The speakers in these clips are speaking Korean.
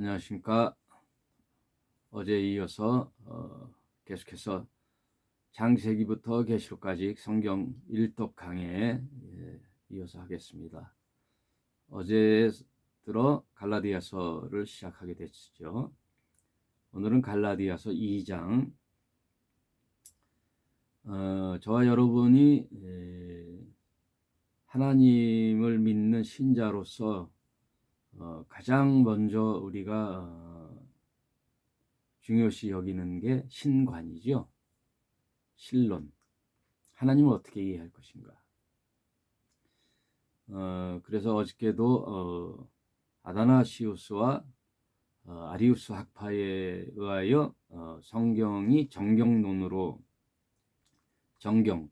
안녕하십니까. 어제에 이어서 계속해서 창세기부터 계시록까지 성경 일독 강해에 이어서 하겠습니다. 어제 들어 갈라디아서를 시작하게 됐죠. 오늘은 갈라디아서 2장. 저와 여러분이 하나님을 믿는 신자로서 가장 먼저 우리가 중요시 여기는 게 신관이죠. 신론. 하나님을 어떻게 이해할 것인가. 그래서 어저께도 아다나시우스와 아리우스 학파에 의하여 성경이 정경론으로 정경,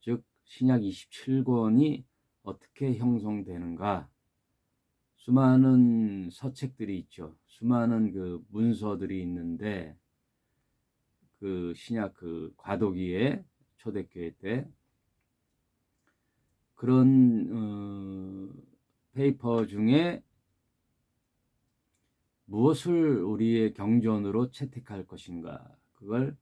즉 신약 27권이 어떻게 형성되는가. 수많은 서책들이 있죠. 수많은 그 문서들이 있는데 그 신약 그 과도기에 초대교회 때 그런 페이퍼 중에 무엇을 우리의 경전으로 채택할 것인가, 그걸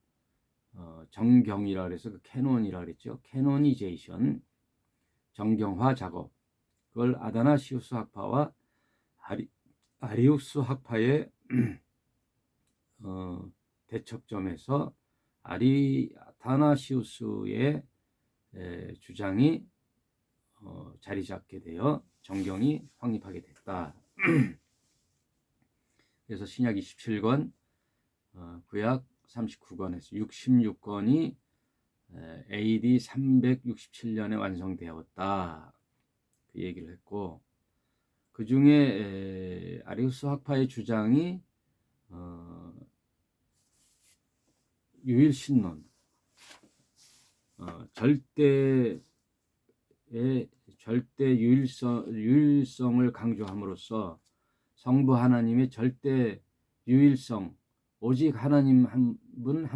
정경이라 그래서 그 캐논이라 그랬죠. 캐노니제이션, 정경화 작업. 그걸 아다나시우스 학파와 아리우스 학파의 대척점에서 아다나시우스의 주장이 자리 잡게 되어 정경이 확립하게 됐다. 그래서 신약 27권, 구약 39권에서 66권이 AD 367년에 완성되었다. 그 얘기를 했고, 그 중에 아리우스 학파의 주장이 유일신론, 절대 유일성을 강조함으로써 성부 하나님의 절대 유일성, 오직 하나님 한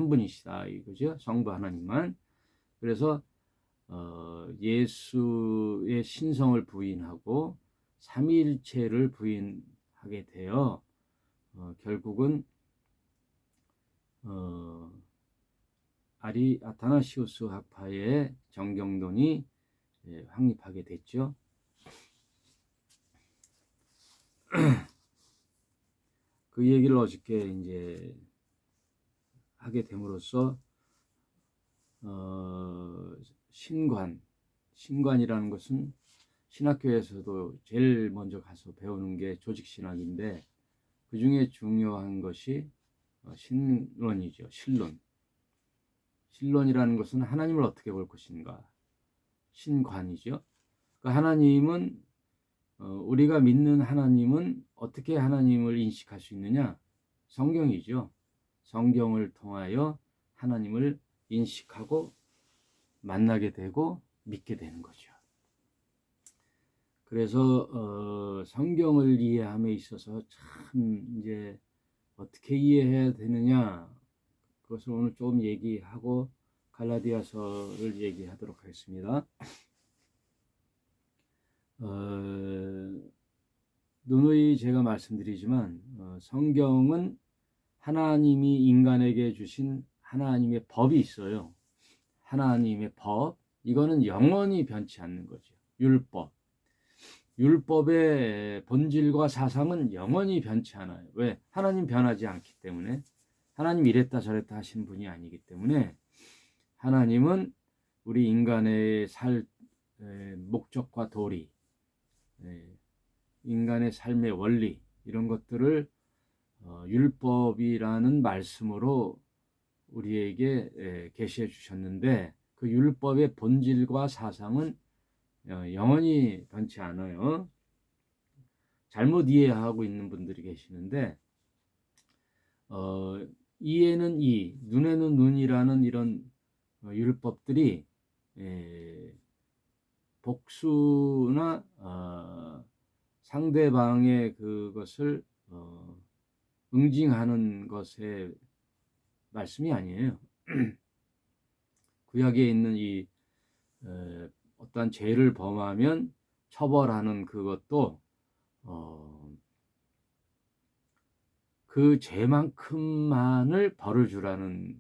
분이시다 이거죠. 성부 하나님만. 그래서 예수의 신성을 부인하고 삼위일체를 부인하게 되어 결국은 아타나시우스 학파의 정경론이 확립하게 됐죠. 그 얘기를 어저께 이제 하게 됨으로써 신관이라는 것은 신학교에서도 제일 먼저 가서 배우는 게 조직신학인데, 그 중에 중요한 것이 신론이죠. 신론이라는 것은 하나님을 어떻게 볼 것인가, 신관이죠. 그러니까 하나님은 우리가 믿는 하나님은 어떻게 하나님을 인식할 수 있느냐? 성경이죠. 성경을 통하여 하나님을 인식하고 만나게 되고 믿게 되는 거죠. 그래서 성경을 이해함에 있어서 참 이제 어떻게 이해해야 되느냐, 그것을 오늘 조금 얘기하고 갈라디아서를 얘기하도록 하겠습니다. 누누이 제가 말씀드리지만 성경은 하나님이 인간에게 주신 하나님의 법이 있어요. 하나님의 법, 이거는 영원히 변치 않는 거죠. 율법의 본질과 사상은 영원히 변치 않아요. 왜? 하나님 변하지 않기 때문에. 하나님 이랬다 저랬다 하신 분이 아니기 때문에. 하나님은 우리 인간의 목적과 도리, 인간의 삶의 원리, 이런 것들을 율법이라는 말씀으로 우리에게 계시해 주셨는데, 그 율법의 본질과 사상은 영원히 변치 않아요. 잘못 이해하고 있는 분들이 계시는데, 이에는 이, 눈에는 눈이라는 이런 율법들이 복수나 상대방의 그것을 응징하는 것의 말씀이 아니에요. 구약에 있는 이 어떠한 죄를 범하면 처벌하는 그것도 그 죄만큼만을 벌을 주라는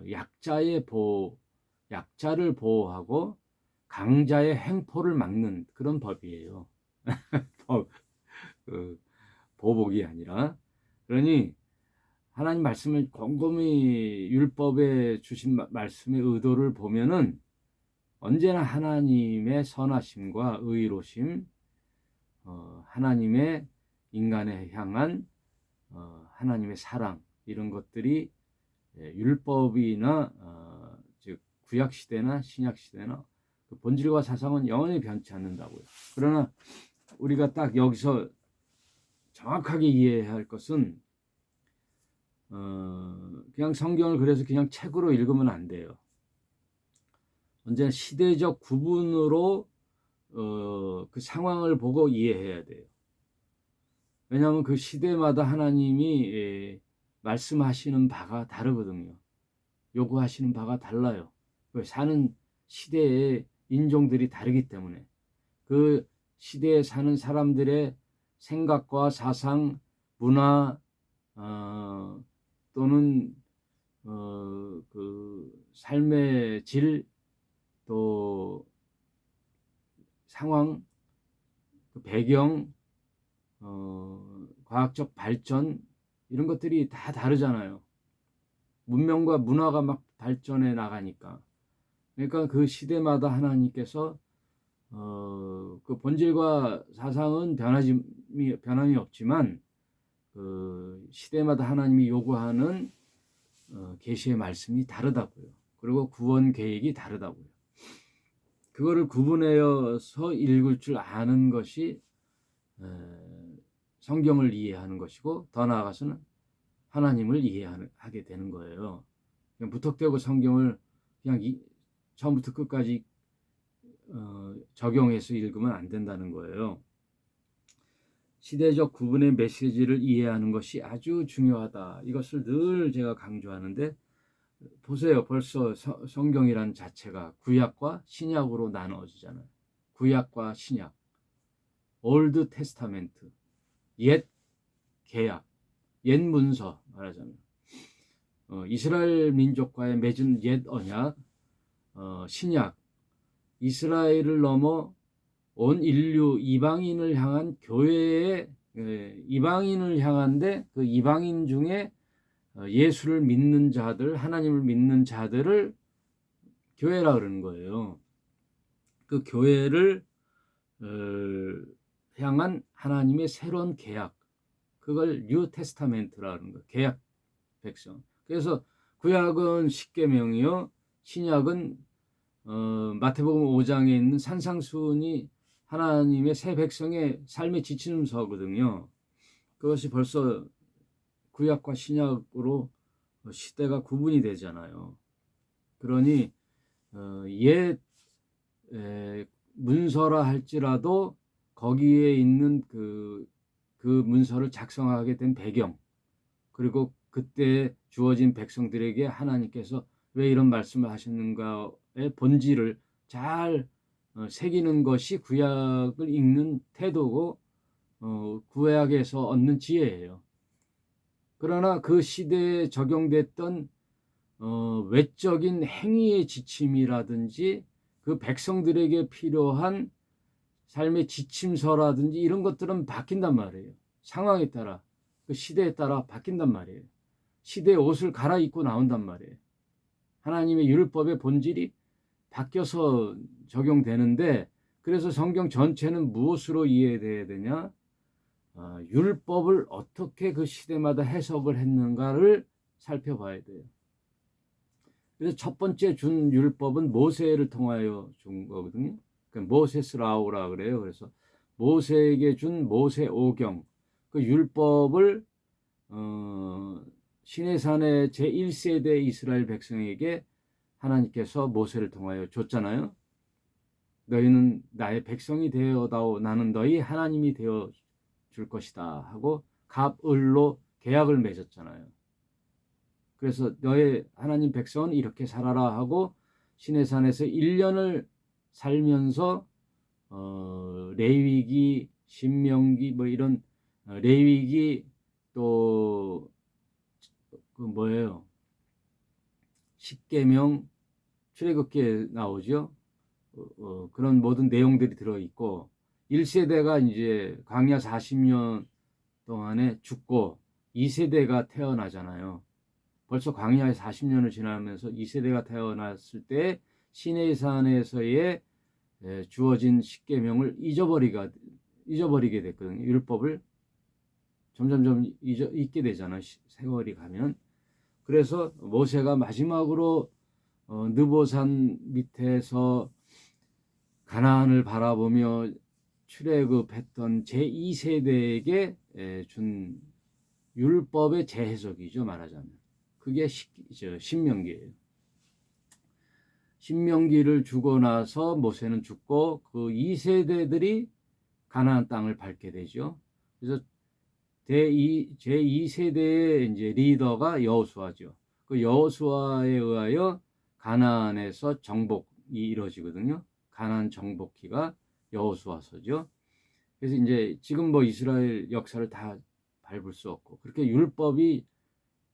약자를 보호하고 강자의 횡포를 막는 그런 법이에요. 그 보복이 아니라. 그러니 하나님 말씀을 곰곰이 율법에 주신 말씀의 의도를 보면은 언제나 하나님의 선하심과 의로심, 하나님의 인간에 향한 하나님의 사랑, 이런 것들이 율법이나 즉 구약 시대나 신약 시대나 그 본질과 사상은 영원히 변치 않는다고요. 그러나 우리가 딱 여기서 정확하게 이해해야 할 것은 그냥 성경을 그래서 그냥 책으로 읽으면 안 돼요. 언제나 시대적 구분으로 그 상황을 보고 이해해야 돼요. 왜냐하면 그 시대마다 하나님이 말씀하시는 바가 다르거든요. 요구하시는 바가 달라요. 사는 시대의 인종들이 다르기 때문에 그 시대에 사는 사람들의 생각과 사상, 문화 또는 그 삶의 질, 또 상황, 그 배경, 과학적 발전, 이런 것들이 다 다르잖아요. 문명과 문화가 막 발전해 나가니까. 그러니까 그 시대마다 하나님께서 그 본질과 사상은 변함이 없지만 그 시대마다 하나님이 요구하는 계시의 말씀이 다르다고요. 그리고 구원 계획이 다르다고요. 그거를 구분해서 읽을 줄 아는 것이 성경을 이해하는 것이고, 더 나아가서는 하나님을 이해하게 되는 거예요. 그냥 무턱대고 성경을 그냥 처음부터 끝까지 적용해서 읽으면 안 된다는 거예요. 시대적 구분의 메시지를 이해하는 것이 아주 중요하다. 이것을 늘 제가 강조하는데, 보세요. 벌써 성경이란 자체가 구약과 신약으로 나눠지잖아요. 구약과 신약, 올드 테스타멘트, 옛 계약, 옛 문서 말하자면 이스라엘 민족과의 맺은 옛 언약, 신약, 이스라엘을 넘어 온 인류 이방인을 향한 교회의 이방인을 향한데, 그 이방인 중에 예수를 믿는 자들, 하나님을 믿는 자들을 교회라 그러는 거예요. 그 교회를 향한 하나님의 새로운 계약, 그걸 뉴 테스타멘트라 그러는 거예요. 계약 백성. 그래서 구약은 십계명이요, 신약은 마태복음 5장에 있는 산상수훈이 하나님의 새 백성의 삶의 지침서거든요. 그것이 벌써 구약과 신약으로 시대가 구분이 되잖아요. 그러니 옛 문서라 할지라도 거기에 있는 그 문서를 작성하게 된 배경, 그리고 그때 주어진 백성들에게 하나님께서 왜 이런 말씀을 하셨는가의 본질을 잘 새기는 것이 구약을 읽는 태도고 구약에서 얻는 지혜예요. 그러나 그 시대에 적용됐던 외적인 행위의 지침이라든지 그 백성들에게 필요한 삶의 지침서라든지 이런 것들은 바뀐단 말이에요. 상황에 따라, 그 시대에 따라 바뀐단 말이에요. 시대의 옷을 갈아입고 나온단 말이에요. 하나님의 율법의 본질이 바뀌어서 적용되는데, 그래서 성경 전체는 무엇으로 이해돼야 되냐? 율법을 어떻게 그 시대마다 해석을 했는가를 살펴봐야 돼요. 그래서 첫 번째 준 율법은 모세를 통하여 준 거거든요. 그러니까 모세스 라오라 그래요. 그래서 모세에게 준 모세 오경, 그 율법을 시내산의 제1세대 이스라엘 백성에게 하나님께서 모세를 통하여 줬잖아요. 너희는 나의 백성이 되어다오, 나는 너희 하나님이 되어 줄 것이다 하고 갑을로 계약을 맺었잖아요. 그래서 너의 하나님 백성은 이렇게 살아라 하고 시내산에서 1년을 살면서 레위기, 신명기 뭐 이런 레위기, 또 그 뭐예요? 십계명 출애굽기에 나오죠. 그런 모든 내용들이 들어 있고 1세대가 이제 광야 40년 동안에 죽고 2세대가 태어나잖아요. 벌써 광야에 40년을 지나면서 2세대가 태어났을 때 시내산에서의 주어진 십계명을 잊어버리게 됐거든요. 율법을 점점점 잊게 되잖아요. 세월이 가면. 그래서 모세가 마지막으로 느보산 밑에서 가나안을 바라보며 출애굽했던 제2세대에게 준 율법의 재해석이죠. 말하자면 그게 신명기예요. 신명기를 주고 나서 모세는 죽고 그 2세대들이 가나안 땅을 밟게 되죠. 그래서 제2세대의 이제 리더가 여호수아죠. 그 여호수아에 의하여 가나안에서 정복이 이루어지거든요. 가나안 정복기가 여호수아서죠. 그래서 이제 지금 뭐 이스라엘 역사를 다 밟을 수 없고 그렇게 율법이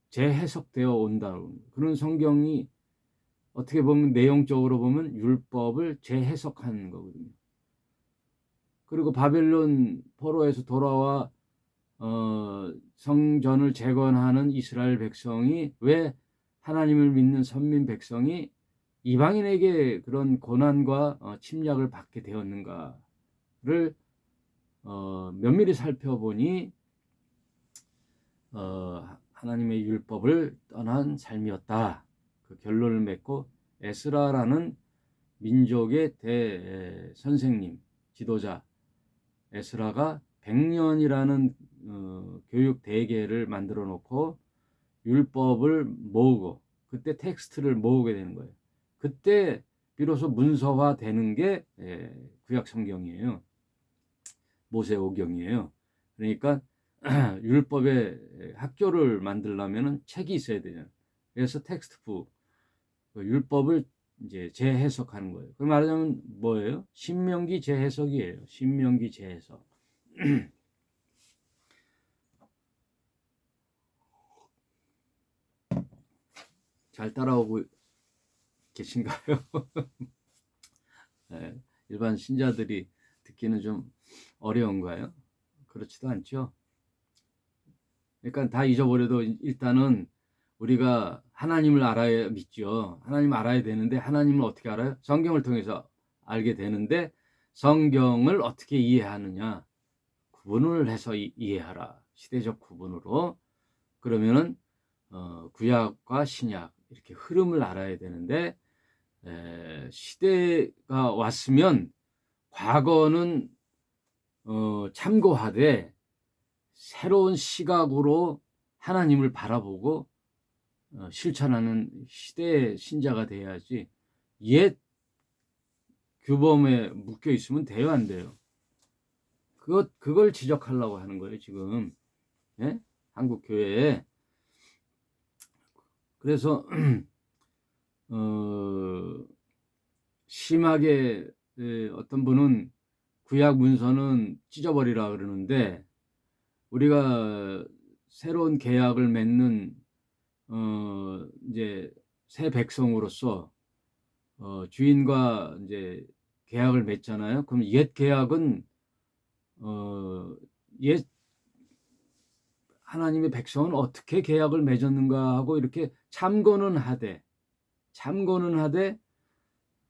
재해석되어 온다는 그런 성경이 어떻게 보면 내용적으로 보면 율법을 재해석하는 거거든요. 그리고 바벨론 포로에서 돌아와 성전을 재건하는 이스라엘 백성이 왜 하나님을 믿는 선민 백성이 이방인에게 그런 고난과 침략을 받게 되었는가를 면밀히 살펴보니 하나님의 율법을 떠난 삶이었다. 그 결론을 맺고 에스라라는 민족의 선생님, 지도자 에스라가 100년이라는 교육 대계를 만들어 놓고 율법을 모으고 그때 텍스트를 모으게 되는 거예요. 그때 비로소 문서화 되는 게 구약 성경이에요. 모세오경이에요. 그러니까 율법의 학교를 만들려면 책이 있어야 되잖아요. 그래서 텍스트북 율법을 이제 재해석하는 거예요. 그 말하자면 뭐예요? 신명기 재해석이에요. 신명기 재해석. 잘 따라오고 계신가요? 네, 일반 신자들이 듣기는 좀 어려운가요? 그렇지도 않죠. 그러니까 다 잊어버려도 일단은 우리가 하나님을 알아야 믿죠. 하나님 알아야 되는데 하나님을 어떻게 알아요? 성경을 통해서 알게 되는데 성경을 어떻게 이해하느냐? 구분을 해서 이해하라. 시대적 구분으로. 그러면은 구약과 신약 이렇게 흐름을 알아야 되는데 시대가 왔으면 과거는 참고하되 새로운 시각으로 하나님을 바라보고 실천하는 시대의 신자가 돼야지 옛 규범에 묶여 있으면 돼요, 안 돼요? 그걸 지적하려고 하는 거예요, 지금. 예? 한국 교회에. 그래서 심하게 어떤 분은 구약 문서는 찢어버리라 그러는데 우리가 새로운 계약을 맺는 이제 새 백성으로서 주인과 이제 계약을 맺잖아요. 그럼 옛 계약은 옛 하나님의 백성은 어떻게 계약을 맺었는가 하고 이렇게 참고는 하되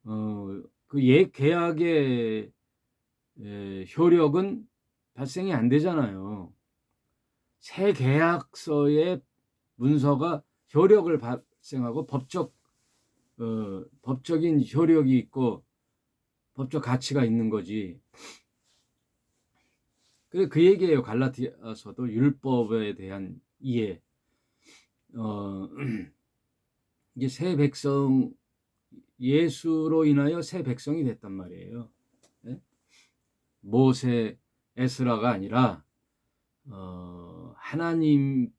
그 옛 계약의 효력은 발생이 안 되잖아요. 새 계약서의 문서가 효력을 발생하고 법적인 효력이 있고 법적 가치가 있는 거지. 그 얘기예요. 갈라디아서도 율법에 대한 이해. 이게 새 백성 예수로 인하여 새 백성이 됐단 말이에요. 네? 모세 에스라가 아니라 하나님의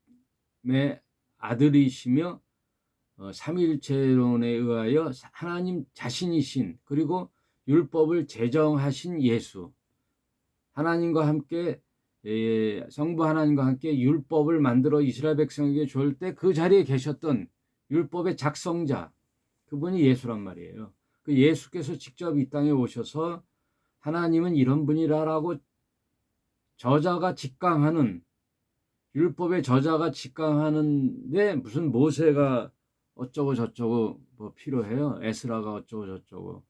아들이시며 삼위일체론에 의하여 하나님 자신이신 그리고 율법을 제정하신 예수 하나님과 함께 성부 하나님과 함께 율법을 만들어 이스라엘 백성에게 줄 때 그 자리에 계셨던 율법의 작성자, 그분이 예수란 말이에요. 그 예수께서 직접 이 땅에 오셔서 하나님은 이런 분이라라고 저자가 직강하는, 율법의 저자가 직강하는데 무슨 모세가 어쩌고 저쩌고 뭐 필요해요? 에스라가 어쩌고 저쩌고,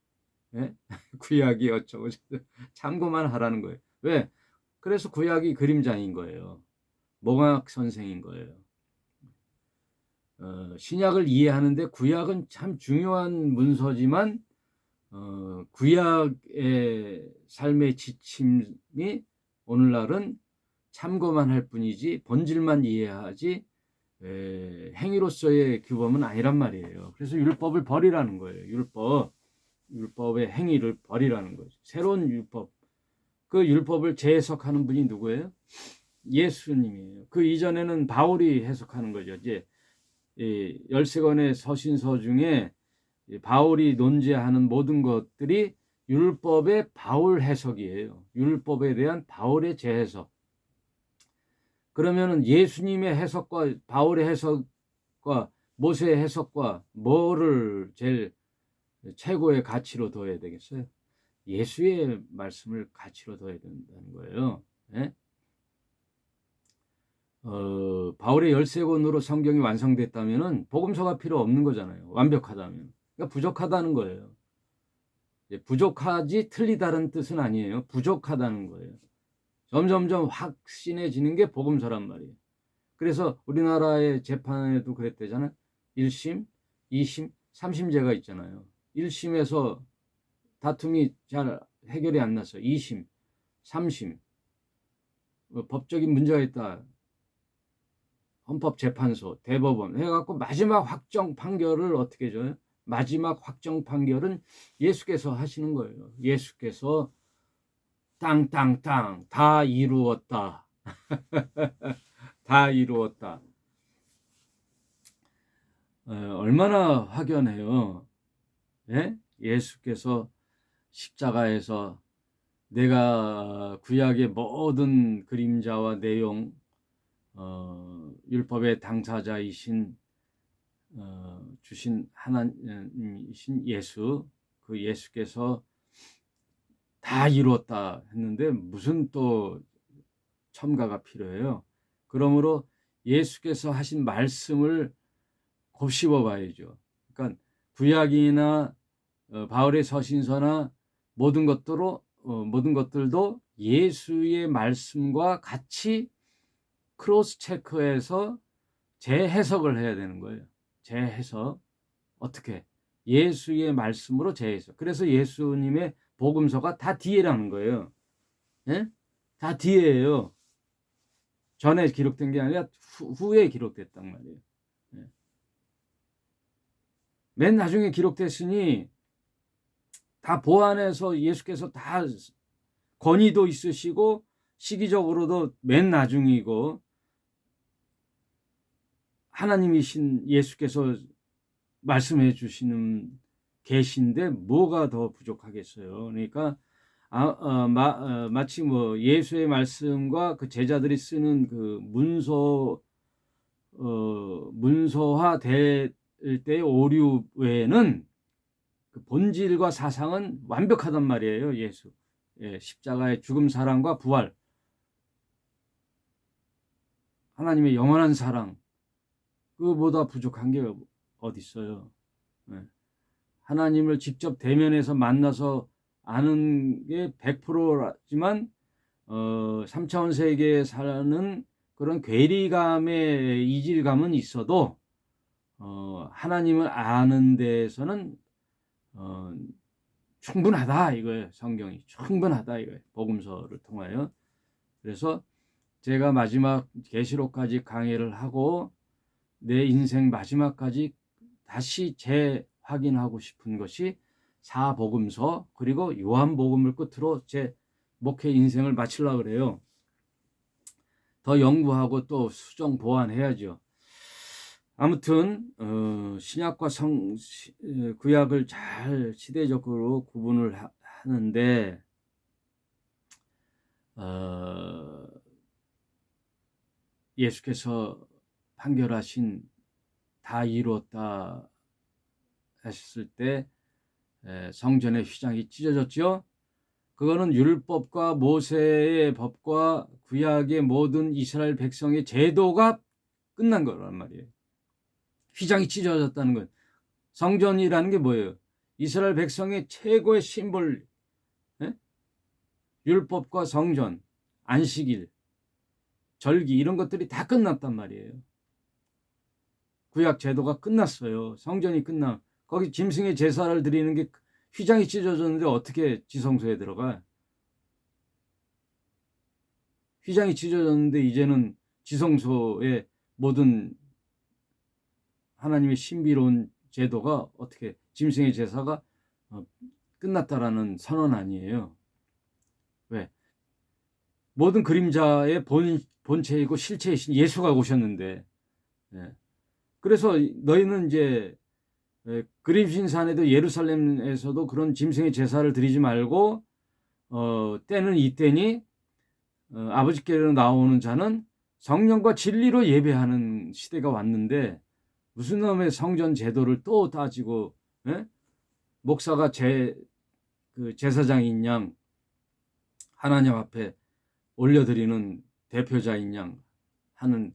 예? 구약이 어쩌고 저쩌고 참고만 하라는 거예요. 왜? 그래서 구약이 그림자인 거예요. 몽학 선생인 거예요. 신약을 이해하는데 구약은 참 중요한 문서지만 구약의 삶의 지침이 오늘날은 참고만 할 뿐이지 본질만 이해하지 행위로서의 규범은 아니란 말이에요. 그래서 율법을 버리라는 거예요. 율법의 행위를 버리라는 거죠. 새로운 율법, 그 율법을 재해석하는 분이 누구예요? 예수님이에요. 그 이전에는 바울이 해석하는 거죠. 이제 13권의 서신서 중에 바울이 논제하는 모든 것들이 율법의 바울 해석이에요. 율법에 대한 바울의 재해석. 그러면은 예수님의 해석과 바울의 해석과 모세의 해석과 뭐를 제일 최고의 가치로 둬야 되겠어요? 예수의 말씀을 가치로 둬야 된다는 거예요. 예? 바울의 13권으로 성경이 완성됐다면은 복음서가 필요 없는 거잖아요. 완벽하다면. 그러니까 부족하다는 거예요. 부족하지 틀리다는 뜻은 아니에요. 부족하다는 거예요. 점점점 확신해지는 게 복음서란 말이에요. 그래서 우리나라의 재판에도 그랬대잖아요. 1심, 2심, 3심제가 있잖아요. 1심에서 다툼이 잘 해결이 안 났어요. 2심, 3심, 법적인 문제가 있다. 헌법재판소, 대법원 해갖고 마지막 확정 판결을 어떻게 줘요? 마지막 확정 판결은 예수께서 하시는 거예요. 예수께서 땅땅땅 다 이루었다. 다 이루었다. 얼마나 확연해요. 예? 예수께서 십자가에서 내가 구약의 모든 그림자와 내용, 율법의 당사자이신 주신 하나님이신 예수, 그 예수께서 다 이루었다 했는데 무슨 또 첨가가 필요해요. 그러므로 예수께서 하신 말씀을 곱씹어 봐야죠. 그러니까 구약이나 바울의 서신서나 모든 것들도 예수의 말씀과 같이 크로스 체크해서 재해석을 해야 되는 거예요. 재해석. 어떻게? 예수의 말씀으로 재해석. 그래서 예수님의 복음서가 다 뒤에라는 거예요. 예? 다 뒤에예요. 전에 기록된 게 아니라 후에 기록됐단 말이에요. 예. 맨 나중에 기록됐으니 다 보완해서 예수께서 다 권위도 있으시고 시기적으로도 맨 나중이고 하나님이신 예수께서 말씀해 주시는 계신데 뭐가 더 부족하겠어요. 그러니까 마치 뭐 예수의 말씀과 그 제자들이 쓰는 그 문서화 될 때의 오류 외에는 그 본질과 사상은 완벽하단 말이에요. 예수. 예, 십자가의 죽음, 사랑과 부활, 하나님의 영원한 사랑, 그보다 부족한 게 어디 있어요. 예. 하나님을 직접 대면해서 만나서 아는 게 100%지만 3차원 세계에 사는 그런 괴리감의 이질감은 있어도 하나님을 아는 데에서는 충분하다 이거예요. 성경이 충분하다 이거예요. 복음서를 통하여. 그래서 제가 마지막 계시록까지 강의를 하고 내 인생 마지막까지 다시 재확인하고 싶은 것이 사복음서 그리고 요한복음을 끝으로 제 목회 인생을 마치려고 그래요. 더 연구하고 또 수정 보완해야죠. 아무튼 신약과 구약을 잘 시대적으로 구분을 하는데 예수께서 판결하신 다 이루었다 하셨을 때 성전의 휘장이 찢어졌죠. 그거는 율법과 모세의 법과 구약의 모든 이스라엘 백성의 제도가 끝난 거란 말이에요. 휘장이 찢어졌다는 건 성전이라는 게 뭐예요? 이스라엘 백성의 최고의 심볼, 율법과 성전, 안식일, 절기 이런 것들이 다 끝났단 말이에요. 구약 제도가 끝났어요. 성전이 끝나. 거기 짐승의 제사를 드리는 게 휘장이 찢어졌는데 어떻게 지성소에 들어가? 휘장이 찢어졌는데 이제는 지성소의 모든 하나님의 신비로운 제도가 어떻게 짐승의 제사가 끝났다라는 선언 아니에요. 왜? 모든 그림자의 본체이고 실체이신 예수가 오셨는데, 그래서 너희는 이제 그림신 산에도 예루살렘에서도 그런 짐승의 제사를 드리지 말고 때는 이때니 아버지께로 나오는 자는 성령과 진리로 예배하는 시대가 왔는데 무슨 놈의 성전 제도를 또 따지고 목사가 그 제사장인 양 하나님 앞에 올려드리는 대표자인 양 하는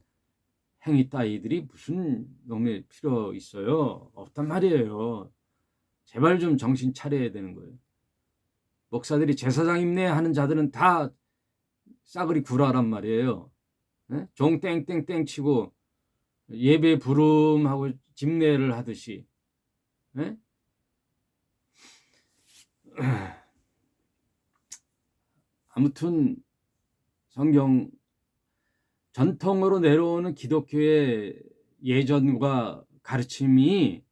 행위 따위들이 무슨 놈의 필요 있어요? 없단 말이에요. 제발 좀 정신 차려야 되는 거예요. 목사들이 제사장입네 하는 자들은 다 싸그리 구라란 말이에요. 종 땡땡땡 치고 예배 부름하고 집례를 하듯이. 아무튼 성경 전통으로 내려오는 기독교의 예전과 가르침이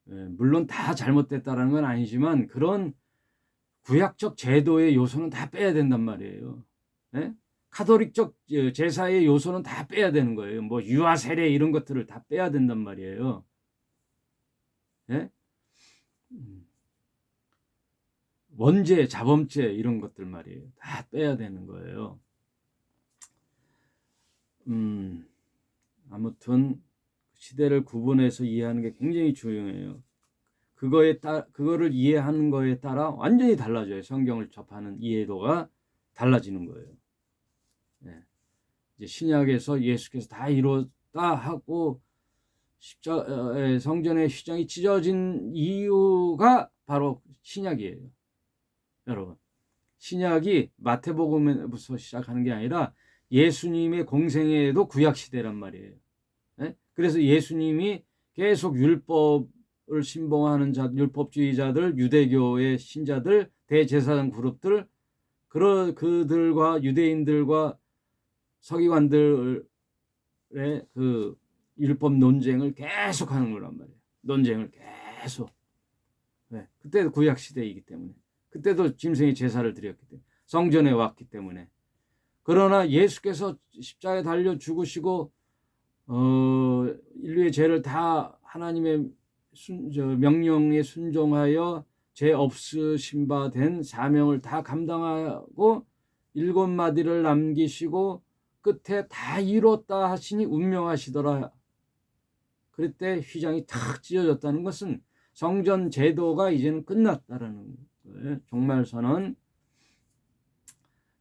물론 다 잘못됐다는 건 아니지만 그런 구약적 제도의 요소는 다 빼야 된단 말이에요. 카톨릭적 제사의 요소는 다 빼야 되는 거예요. 뭐 유아 세례 이런 것들을 다 빼야 된단 말이에요. 원죄, 자범죄 이런 것들 말이에요. 다 빼야 되는 거예요. 아무튼 시대를 구분해서 이해하는 게 굉장히 중요해요. 그거를 이해하는 거에 따라 완전히 달라져요. 성경을 접하는 이해도가 달라지는 거예요. 이제 신약에서 예수께서 다 이뤘다 하고 성전의 휘장이 찢어진 이유가 바로 신약이에요. 여러분, 신약이 마태복음에서 시작하는 게 아니라 예수님의 공생애도 구약 시대란 말이에요. 그래서 예수님이 계속 율법을 신봉하는 율법주의자들, 유대교의 신자들, 대제사장 그룹들, 그들과 유대인들과 서기관들의 그 율법 논쟁을 계속 하는 거란 말이에요. 논쟁을 계속. 그때도 구약 시대이기 때문에. 그때도 짐승의 제사를 드렸기 때문에. 성전에 왔기 때문에. 그러나 예수께서 십자가에 달려 죽으시고 인류의 죄를 다 하나님의 명령에 순종하여 죄 없으신 바 된 사명을 다 감당하고 7마디를 남기시고 끝에 다 이뤘다 하시니 운명하시더라. 그때 휘장이 탁 찢어졌다는 것은 성전 제도가 이제는 끝났다라는 거예요. 종말선언.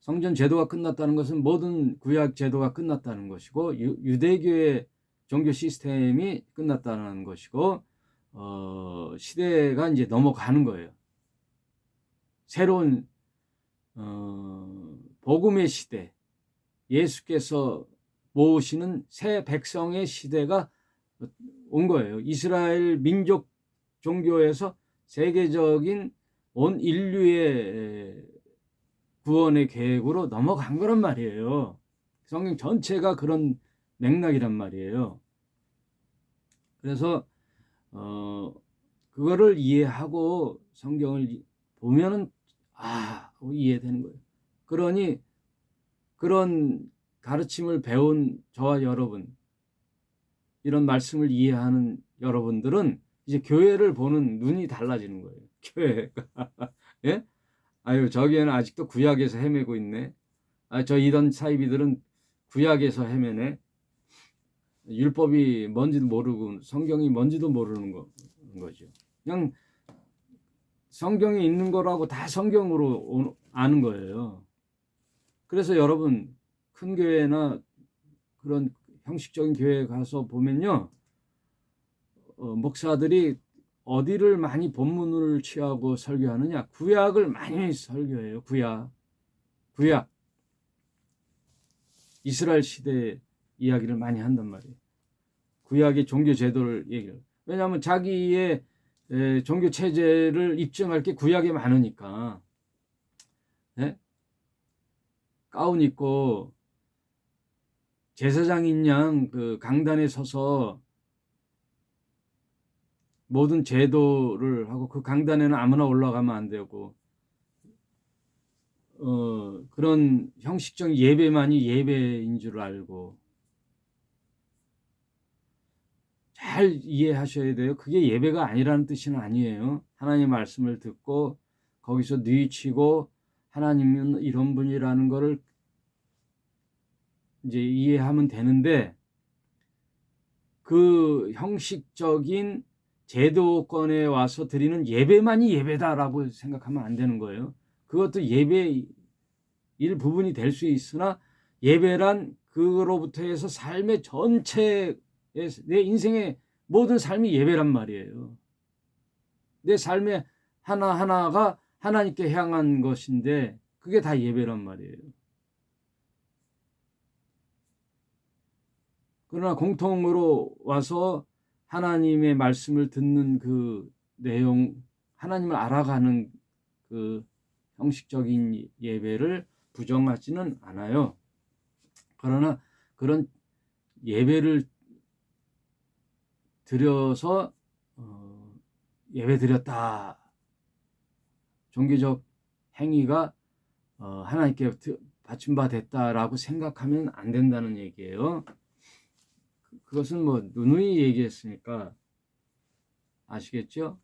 성전 제도가 끝났다는 것은 모든 구약 제도가 끝났다는 것이고 유대교의 종교 시스템이 끝났다는 것이고 시대가 이제 넘어가는 거예요. 새로운 복음의 시대, 예수께서 모으시는 새 백성의 시대가 온 거예요. 이스라엘 민족 종교에서 세계적인 온 인류의 구원의 계획으로 넘어간 거란 말이에요. 성경 전체가 그런 맥락이란 말이에요. 그래서 그거를 이해하고 성경을 보면은 이해되는 거예요. 그러니 그런 가르침을 배운 저와 여러분, 이런 말씀을 이해하는 여러분들은 이제 교회를 보는 눈이 달라지는 거예요. 교회가. 예? 아유, 저기에는 아직도 구약에서 헤매고 있네. 저 이단 사이비들은 구약에서 헤매네. 율법이 뭔지도 모르고 성경이 뭔지도 모르는 거죠. 그냥 성경에 있는 거라고 다 성경으로 아는 거예요. 그래서 여러분 큰 교회나 그런 형식적인 교회에 가서 보면요, 목사들이 어디를 많이 본문을 취하고 설교하느냐? 구약을 많이 설교해요. 구약 이스라엘 시대 이야기를 많이 한단 말이에요. 구약의 종교 제도를 얘기해요. 왜냐하면 자기의 종교 체제를 입증할 게 구약에 많으니까. 네? 가운 입고 제사장인 양 그 강단에 서서 모든 제도를 하고, 그 강단에는 아무나 올라가면 안 되고, 그런 형식적인 예배만이 예배인 줄 알고 잘 이해하셔야 돼요. 그게 예배가 아니라는 뜻은 아니에요. 하나님의 말씀을 듣고 거기서 뉘우치고 하나님은 이런 분이라는 거를 이제 이해하면 되는데, 그 형식적인 제도권에 와서 드리는 예배만이 예배다라고 생각하면 안 되는 거예요. 그것도 예배의 일부분이 될 수 있으나, 예배란 그로부터 해서 삶의 전체, 내 인생의 모든 삶이 예배란 말이에요. 내 삶의 하나하나가 하나님께 향한 것인데 그게 다 예배란 말이에요. 그러나 공통으로 와서 하나님의 말씀을 듣는 그 내용, 하나님을 알아가는 그 형식적인 예배를 부정하지는 않아요. 그러나 그런 예배를 드려서 예배 드렸다, 종교적 행위가 하나님께 바침받았다라고 생각하면 안 된다는 얘기예요. 그것은 뭐 누누이 얘기했으니까 아시겠죠?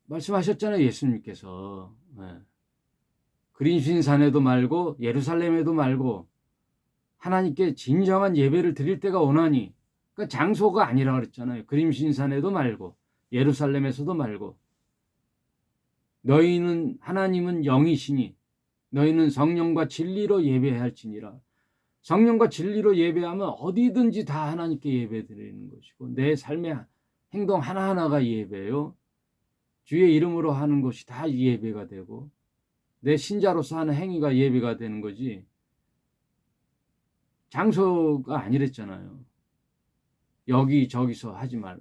말씀하셨잖아요, 예수님께서. 그린신 산에도 말고 예루살렘에도 말고 하나님께 진정한 예배를 드릴 때가 오나니, 그러니까 장소가 아니라 그랬잖아요. 그린신 산에도 말고 예루살렘에서도 말고, 너희는 하나님은 영이시니 너희는 성령과 진리로 예배할지니라. 성령과 진리로 예배하면 어디든지 다 하나님께 예배드리는 것이고, 내 삶의 행동 하나하나가 예배예요. 주의 이름으로 하는 것이 다 예배가 되고, 내 신자로서 하는 행위가 예배가 되는 거지, 장소가 아니랬잖아요. 여기 저기서 하지 말라.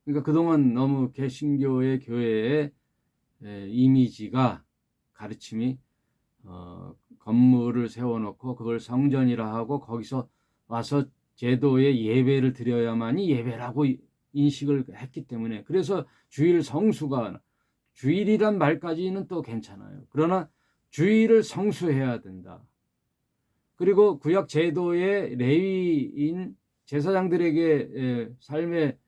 그러니까 그동안 너무 개신교의 교회의 이미지가, 가르침이 건물을 세워놓고 그걸 성전이라 하고 거기서 와서 제도의 예배를 드려야만이 예배라고 인식을 했기 때문에, 그래서 주일 성수가, 주일이란 말까지는 또 괜찮아요. 그러나 주일을 성수해야 된다. 그리고 구약 제도의 레위인 제사장들에게 삶의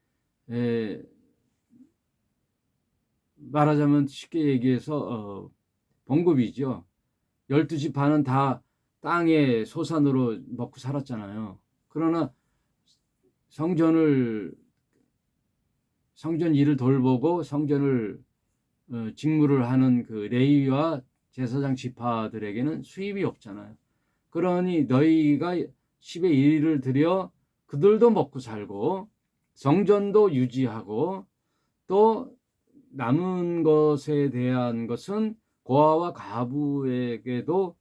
말하자면 쉽게 얘기해서 봉급이죠. 12지파는 다 땅의 소산으로 먹고 살았잖아요. 그러나 성전 일을 돌보고 성전을 직무를 하는 그 레위와 제사장 지파들에게는 수입이 없잖아요. 그러니 너희가 10의 1을 들여 그들도 먹고 살고 성전도 유지하고, 또 남은 것에 대한 것은 고아와 가부에게도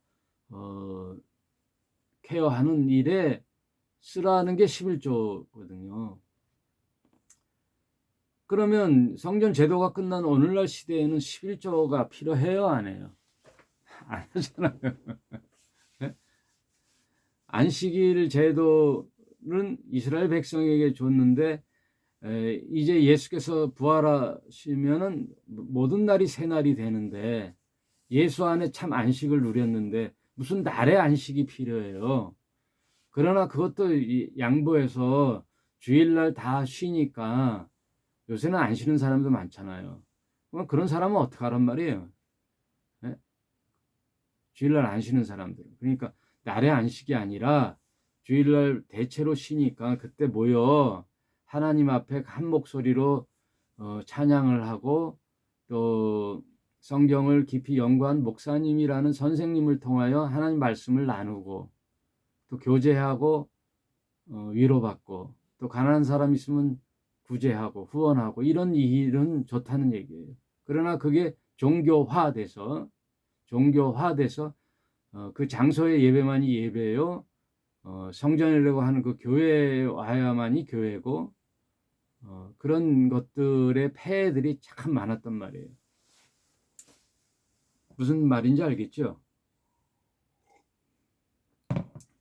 케어하는 일에 쓰라는 게 11조거든요. 그러면 성전 제도가 끝난 오늘날 시대에는 11조가 필요해요, 안 해요? 안 하잖아요. 안식일 제도는 이스라엘 백성에게 줬는데, 이제 예수께서 부활하시면은 모든 날이 새 날이 되는데, 예수 안에 참 안식을 누렸는데 무슨 날의 안식이 필요해요. 그러나 그것도 양보해서 주일날 다 쉬니까, 요새는 안 쉬는 사람도 많잖아요. 그런 사람은 어떡하란 말이에요. 예? 주일날 안 쉬는 사람들은. 그러니까 날의 안식이 아니라 주일날 대체로 쉬니까 그때 모여 하나님 앞에 한 목소리로 찬양을 하고 또 성경을 깊이 연구한 목사님이라는 선생님을 통하여 하나님 말씀을 나누고 또 교제하고 위로받고 또 가난한 사람 있으면 구제하고 후원하고 이런 일은 좋다는 얘기예요. 그러나 그게 종교화돼서 그 장소의 예배만이 예배요, 성전이라고 하는 그 교회에 와야만이 교회고, 그런 것들의 폐해들이 참 많았단 말이에요. 무슨 말인지 알겠죠?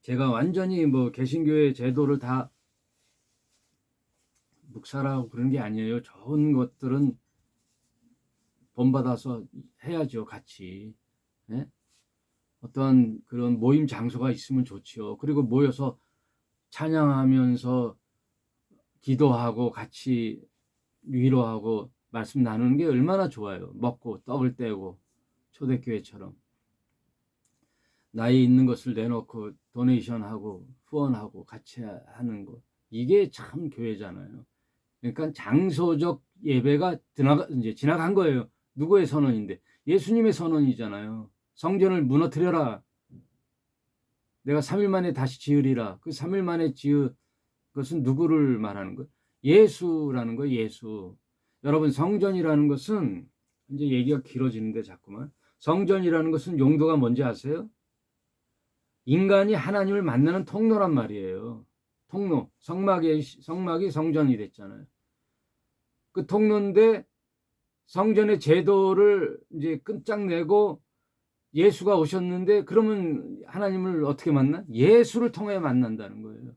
제가 완전히 뭐 개신교의 제도를 다 묵살하고 그런 게 아니에요. 좋은 것들은 본받아서 해야죠, 같이. 네? 어떤 그런 모임 장소가 있으면 좋지요. 그리고 모여서 찬양하면서 기도하고 같이 위로하고 말씀 나누는 게 얼마나 좋아요. 먹고 떡을 떼고 초대교회처럼 나이 있는 것을 내놓고 도네이션하고 후원하고 같이 하는 거, 이게 참 교회잖아요. 그러니까 장소적 예배가 이제 지나간 거예요. 누구의 선언인데? 예수님의 선언이잖아요. 성전을 무너뜨려라. 내가 3일 만에 다시 지으리라. 그 3일 만에 지은 것은 누구를 말하는 거예요? 예수라는 거예요. 예수. 여러분, 성전이라는 것은 이제 얘기가 길어지는데 자꾸만, 성전이라는 것은 용도가 뭔지 아세요? 인간이 하나님을 만나는 통로란 말이에요. 통로. 성막이 성전이 됐잖아요. 그 통로인데 성전의 제도를 이제 끝장내고 예수가 오셨는데, 그러면 하나님을 어떻게 만나? 예수를 통해 만난다는 거예요.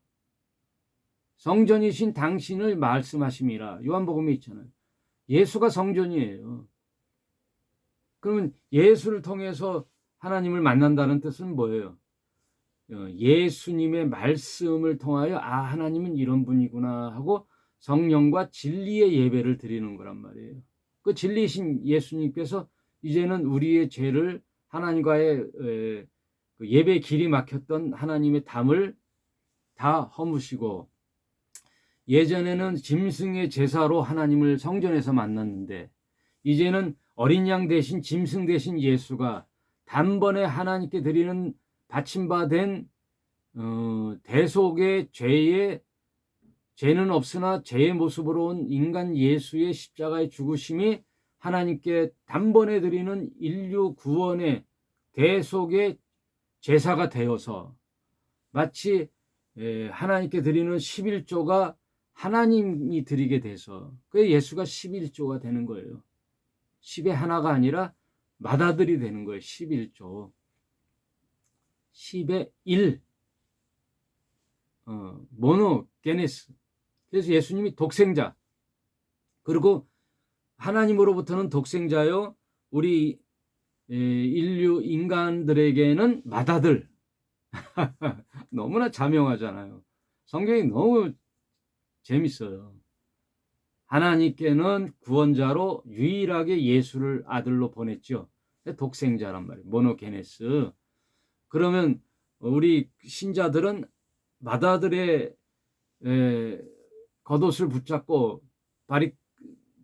성전이신 당신을 말씀하심이라 요한복음에 있잖아요. 예수가 성전이에요. 그러면 예수를 통해서 하나님을 만난다는 뜻은 뭐예요? 예수님의 말씀을 통하여 하나님은 이런 분이구나 하고 성령과 진리의 예배를 드리는 거란 말이에요. 그 진리이신 예수님께서 이제는 우리의 죄를, 하나님과의 그 예배 길이 막혔던 하나님의 담을 다 허무시고, 예전에는 짐승의 제사로 하나님을 성전에서 만났는데 이제는 어린 양 대신 짐승 대신 예수가 단번에 하나님께 드리는 받침바된 대속의 죄는 없으나 죄의 모습으로 온 인간 예수의 십자가의 죽으심이 하나님께 단번에 드리는 인류 구원의 대속의 제사가 되어서 마치 하나님께 드리는 11조가 하나님이 드리게 돼서, 그 예수가 11조가 되는 거예요. 10의 하나가 아니라 맏아들이 되는 거예요. 11조. 10의 1. 모노게네스. 그래서 예수님이 독생자. 그리고 하나님으로부터는 독생자요, 우리 인류 인간들에게는 맏아들. 너무나 자명하잖아요. 성경이 너무 재밌어요. 하나님께는 구원자로 유일하게 예수를 아들로 보냈죠. 독생자란 말이에요. 모노게네스. 그러면 우리 신자들은 맏아들의 겉옷을 붙잡고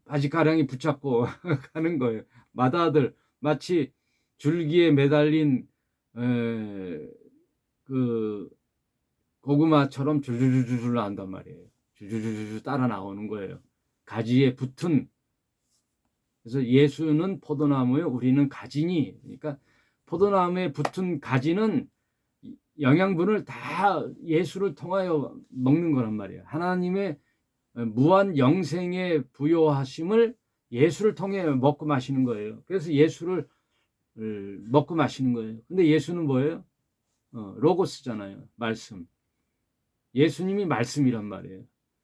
바지가랑이 붙잡고 가는 거예요. 맏아들, 마치 줄기에 매달린 그 고구마처럼 줄줄줄줄 나온단 말이에요. 줄줄줄줄 따라 나오는 거예요. 가지에 붙은. 그래서 예수는 포도나무요, 우리는 가지니. 그러니까 포도나무에 붙은 가지는 영양분을 다 예수를 통하여 먹는 거란 말이에요. 하나님의 무한 영생의 부요하심을 예수를 통해 먹고 마시는 거예요. 그래서 예수를 먹고 마시는 거예요. 근데 예수는 뭐예요? 로고스잖아요. 말씀. 예수님이 말씀이란 말이에요.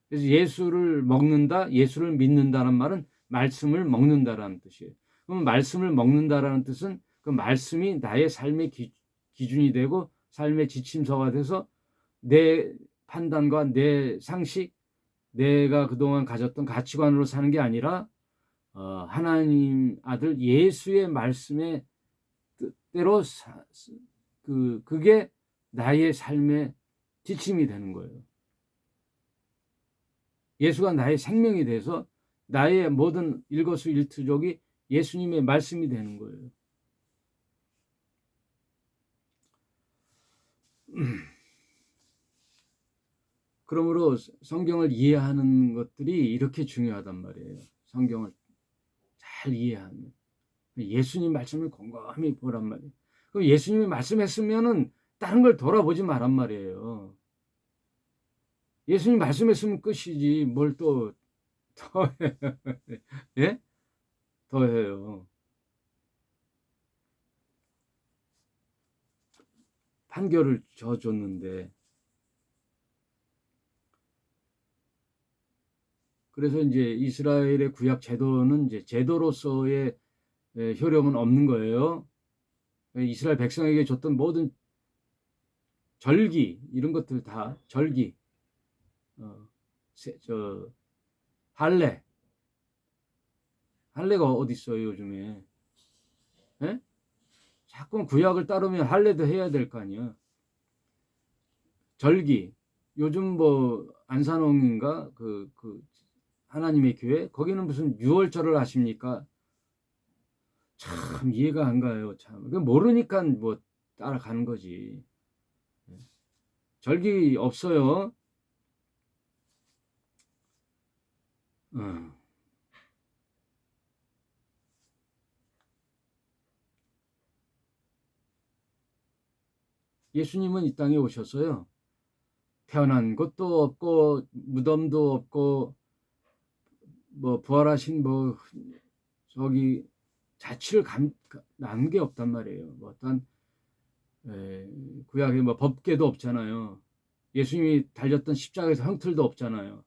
그래서 예수를 먹는다, 예수를 믿는다는 말은 말씀을 먹는다라는 뜻이에요. 그럼 말씀을 먹는다라는 뜻은 그 말씀이 나의 삶의 기준이 되고 삶의 지침서가 돼서 내 판단과 내 상식, 내가 그동안 가졌던 가치관으로 사는 게 아니라 하나님 아들 예수의 말씀의 뜻대로 그게 나의 삶의 지침이 되는 거예요. 예수가 나의 생명이 돼서 나의 모든 일거수일투족이 예수님의 말씀이 되는 거예요. 그러므로 성경을 이해하는 것들이 이렇게 중요하단 말이에요. 성경을 잘 이해하면. 예수님 말씀을 곰곰이 보란 말이에요. 그럼 예수님이 말씀했으면은 다른 걸 돌아보지 말란 말이에요. 예수님 말씀했으면 끝이지 뭘 또 더해요. 예? 더해요. 판결을 져줬는데. 그래서 이제 이스라엘의 구약 제도는 이제 제도로서의 효력은 없는 거예요. 이스라엘 백성에게 줬던 모든 절기 이런 것들 다 절기, 할례가 어디 있어요 요즘에? 예? 자꾸 구약을 따르면 할례도 해야 될 거 아니야. 절기 요즘 뭐 안산홍인가 그 하나님의 교회 거기는 무슨 6월절을 하십니까? 참 이해가 안 가요. 참 모르니까 뭐 따라가는 거지. 절기 없어요. 예수님은 이 땅에 오셨어요. 태어난 것도 없고 무덤도 없고 뭐 부활하신 뭐 저기 자취를 난 게 없단 말이에요. 뭐 어떤 구약에 뭐 법궤도 없잖아요. 예수님이 달렸던 십자가에서 형틀도 없잖아요.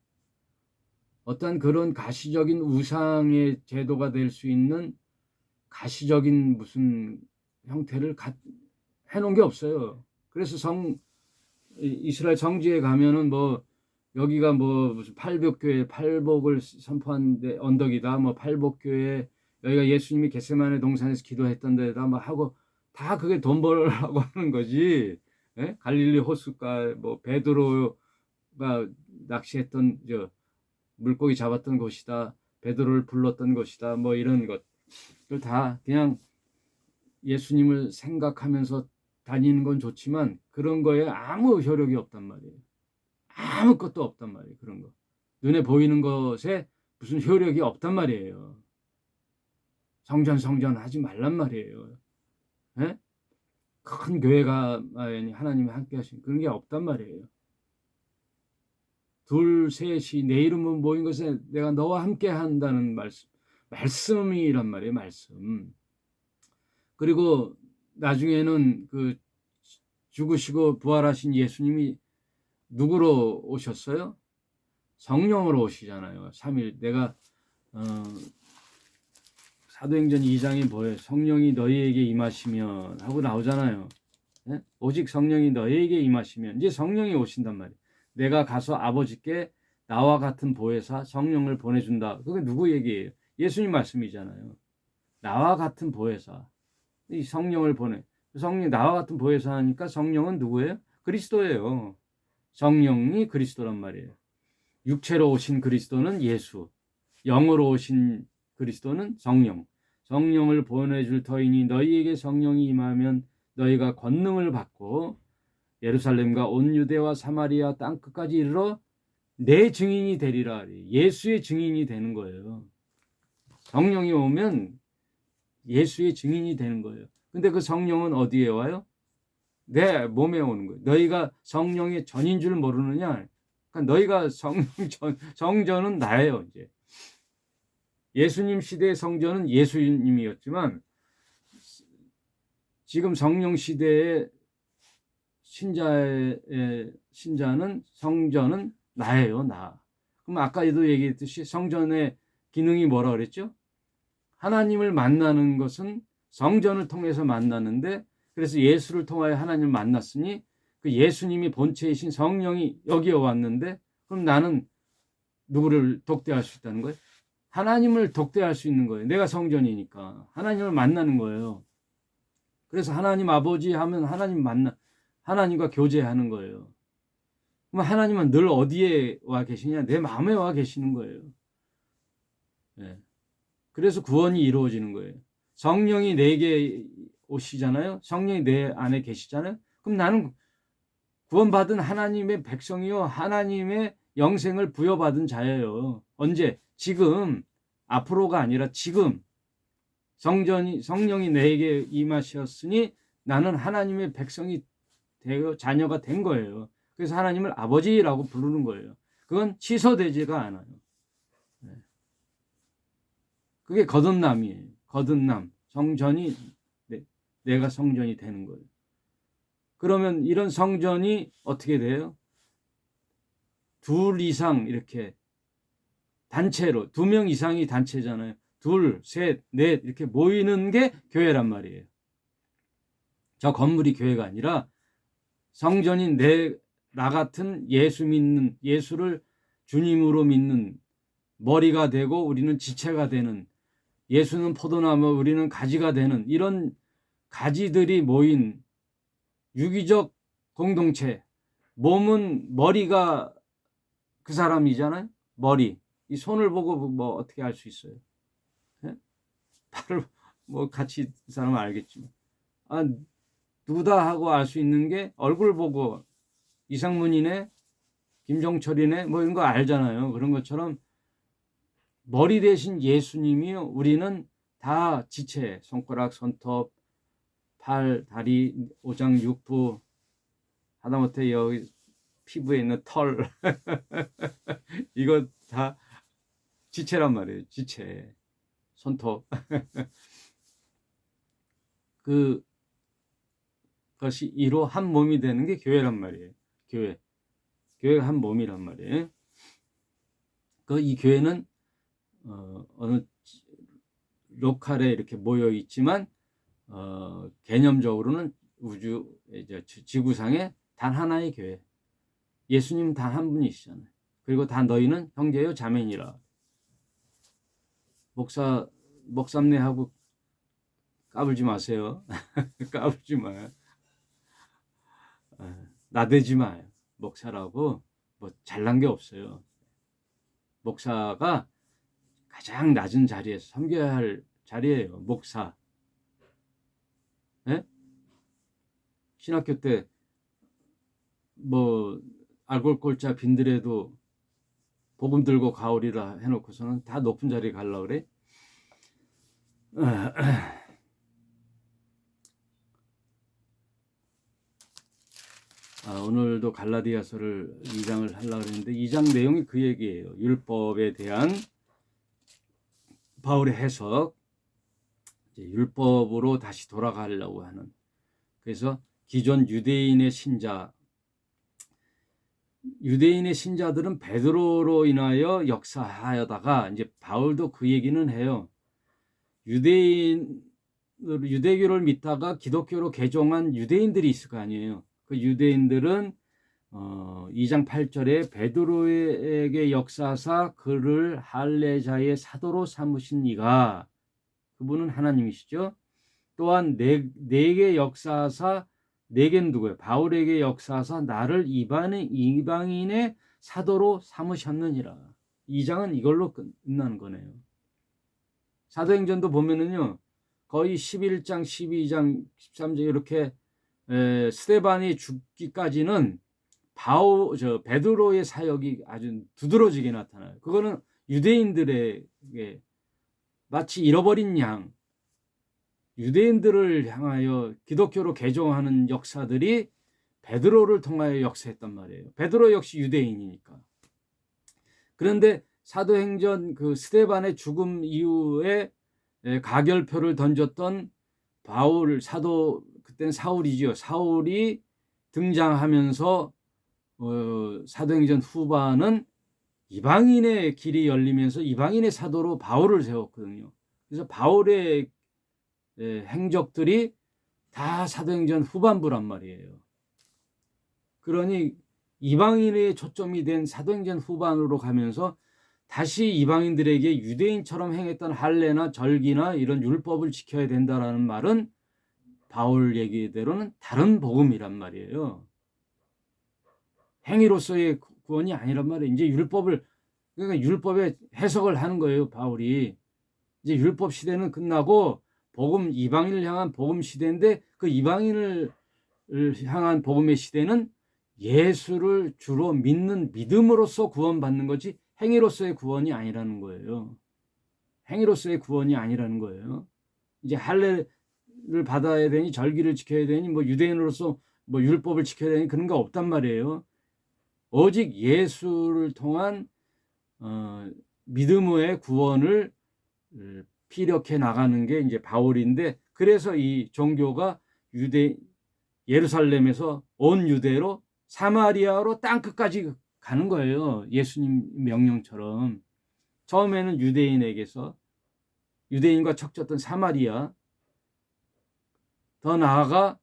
어떤 그런 가시적인 우상의 제도가 될 수 있는 가시적인 무슨 형태를 해놓은 게 없어요. 그래서 이스라엘 성지에 가면은 뭐 여기가 뭐 무슨 팔복교회 팔복을 선포한 데 언덕이다 뭐 팔복교회 여기가 예수님이 겟세마네 동산에서 기도했던 데다 뭐 하고 다 그게 돈 벌라고 하는 거지. 예? 갈릴리 호숫가 뭐 베드로가 낚시했던 물고기 잡았던 곳이다. 베드로를 불렀던 곳이다. 뭐 이런 것들 다 그냥 예수님을 생각하면서 다니는 건 좋지만 그런 거에 아무 효력이 없단 말이에요. 아무것도 없단 말이에요. 그런 거. 눈에 보이는 것에 무슨 효력이 없단 말이에요. 성전 하지 말란 말이에요. 예? 큰 교회가 하나님이 함께 하신 그런 게 없단 말이에요. 둘, 셋이 내 이름은 모인 것에 내가 너와 함께 한다는 말씀이란 말이에요. 말씀. 그리고 나중에는 그 죽으시고 부활하신 예수님이 누구로 오셨어요? 성령으로 오시잖아요. 3일 내가 사도행전 2장에 뭐예요? 성령이 너희에게 임하시면 하고 나오잖아요. 네? 오직 성령이 너희에게 임하시면 이제 성령이 오신단 말이에요. 내가 가서 아버지께 나와 같은 보혜사 성령을 보내준다. 그게 누구 얘기예요? 예수님 말씀이잖아요. 나와 같은 보혜사. 이 성령을 보내. 성령 나와 같은 보혜사 하니까 성령은 누구예요? 그리스도예요. 성령이 그리스도란 말이에요. 육체로 오신 그리스도는 예수. 영으로 오신 그리스도는 성령. 성령을 보내줄 터이니 너희에게 성령이 임하면 너희가 권능을 받고 예루살렘과 온 유대와 사마리아 땅끝까지 이르러 내 증인이 되리라. 예수의 증인이 되는 거예요. 성령이 오면 예수의 증인이 되는 거예요. 근데 그 성령은 어디에 와요? 내 몸에 오는 거예요. 너희가 성령의 전인 줄 모르느냐? 그러니까 너희가 성전은 나예요. 이제 예수님 시대의 성전은 예수님이었지만 지금 성령 시대의 신자는 성전은 나예요. 나. 그럼 아까도 얘기했듯이 성전의 기능이 뭐라 그랬죠? 하나님을 만나는 것은 성전을 통해서 만나는데 그래서 예수를 통하여 하나님을 만났으니 그 예수님이 본체이신 성령이 여기에 왔는데 그럼 나는 누구를 독대할 수 있다는 거예요? 하나님을 독대할 수 있는 거예요. 내가 성전이니까 하나님을 만나는 거예요. 그래서 하나님 아버지 하면 하나님과 교제하는 거예요. 그럼 하나님은 늘 어디에 와 계시냐? 내 마음에 와 계시는 거예요. 네. 그래서 구원이 이루어지는 거예요. 성령이 내게 오시잖아요. 성령이 내 안에 계시잖아요. 그럼 나는 구원받은 하나님의 백성이요, 하나님의 영생을 부여받은 자예요. 언제? 지금. 앞으로가 아니라 지금. 성령이 내게 임하셨으니 나는 하나님의 백성이 되어 자녀가 된 거예요. 그래서 하나님을 아버지라고 부르는 거예요. 그건 취소되지가 않아요. 그게 거듭남이에요. 거듭남. 성전이 내가 성전이 되는 거예요. 그러면 이런 성전이 어떻게 돼요? 둘 이상 이렇게 단체로, 2명 이상이 단체잖아요. 둘, 셋, 넷 이렇게 모이는 게 교회란 말이에요. 저 건물이 교회가 아니라 성전인 나 같은 예수를 주님으로 믿는 머리가 되고 우리는 지체가 되는, 예수는 포도나무 우리는 가지가 되는 이런 가지들이 모인 유기적 공동체. 몸은 머리가 그 사람이잖아요. 머리. 이 손을 보고 뭐 어떻게 알 수 있어요? 네? 팔을 뭐 같이 이 사람은 알겠지만, 누구다 하고 알 수 있는 게 얼굴 보고 이상문이네, 김종철이네, 뭐 이런 거 알잖아요. 그런 것처럼 머리 대신 예수님이요, 우리는 다 지체, 손가락, 손톱, 팔, 다리, 오장, 육부, 하다못해 여기 피부에 있는 털 이거 다 지체란 말이에요. 지체, 손톱. 그것이 이로 한 몸이 되는 게 교회란 말이에요. 교회가 한 몸이란 말이에요. 이 교회는 어느 로컬에 이렇게 모여 있지만 개념적으로는 지구상에 단 하나의 교회. 예수님 단 한 분이시잖아요. 그리고 다 너희는 형제요 자매니라. 목삼내하고 까불지 마세요. 까불지 마요. 나대지 마요. 목사라고 뭐 잘난 게 없어요. 목사가 가장 낮은 자리에서 섬겨야 할 자리예요. 목사. 네? 신학교 때 뭐 알골골자 빈들에도 복음 들고 가오리라 해놓고서는 다 높은 자리에 가려고 그래. 오늘도 갈라디아서를 2장을 하려고 했는데 2장 내용이 그 얘기예요. 율법에 대한 바울의 해석, 율법으로 다시 돌아가려고 하는. 그래서 기존 유대인의 신자들은 베드로로 인하여 역사하여다가 이제 바울도 그 얘기는 해요. 유대교를 믿다가 기독교로 개종한 유대인들이 있을 거 아니에요. 그 유대인들은 2장 8절에 베드로에게 역사하사 그를 할례자의 사도로 삼으신 이가, 그분은 하나님이시죠. 또한 내게 역사하사, 내겐 누구예요? 바울에게 역사하사 나를 이방인의 사도로 삼으셨느니라. 2장은 이걸로 끝나는 거네요. 사도행전도 보면은요, 거의 11장, 12장, 13장 이렇게 스데반이 죽기까지는 베드로의 사역이 아주 두드러지게 나타나요. 그거는 유대인들에게 마치 잃어버린 양, 유대인들을 향하여 기독교로 개종하는 역사들이 베드로를 통하여 역사했단 말이에요. 베드로 역시 유대인이니까. 그런데 사도행전 그 스데반의 죽음 이후에 가결표를 던졌던 바울 사도, 그때는 사울이죠. 사울이 등장하면서 사도행전 후반은 이방인의 길이 열리면서 이방인의 사도로 바울을 세웠거든요. 그래서 바울의 행적들이 다 사도행전 후반부란 말이에요. 그러니 이방인의 초점이 된 사도행전 후반으로 가면서 다시 이방인들에게 유대인처럼 행했던 할례나 절기나 이런 율법을 지켜야 된다라는 말은 바울 얘기대로는 다른 복음이란 말이에요. 행위로서의 구원이 아니란 말이에요. 이제 그러니까 율법의 해석을 하는 거예요, 바울이. 이제 율법 시대는 끝나고 이방인을 향한 복음 시대인데, 그 이방인을 향한 복음의 시대는 예수를 주로 믿는 믿음으로써 구원받는 거지 행위로서의 구원이 아니라는 거예요. 행위로서의 구원이 아니라는 거예요. 이제 할례를 받아야 되니, 절기를 지켜야 되니, 뭐 유대인으로서 뭐 율법을 지켜야 되니, 그런 거 없단 말이에요. 오직 예수를 통한 믿음의 구원을 피력해 나가는 게 이제 바울인데, 그래서 이 종교가 예루살렘에서 온 유대로 사마리아로 땅 끝까지 가는 거예요. 예수님 명령처럼. 처음에는 유대인과 척졌던 사마리아, 더 나아가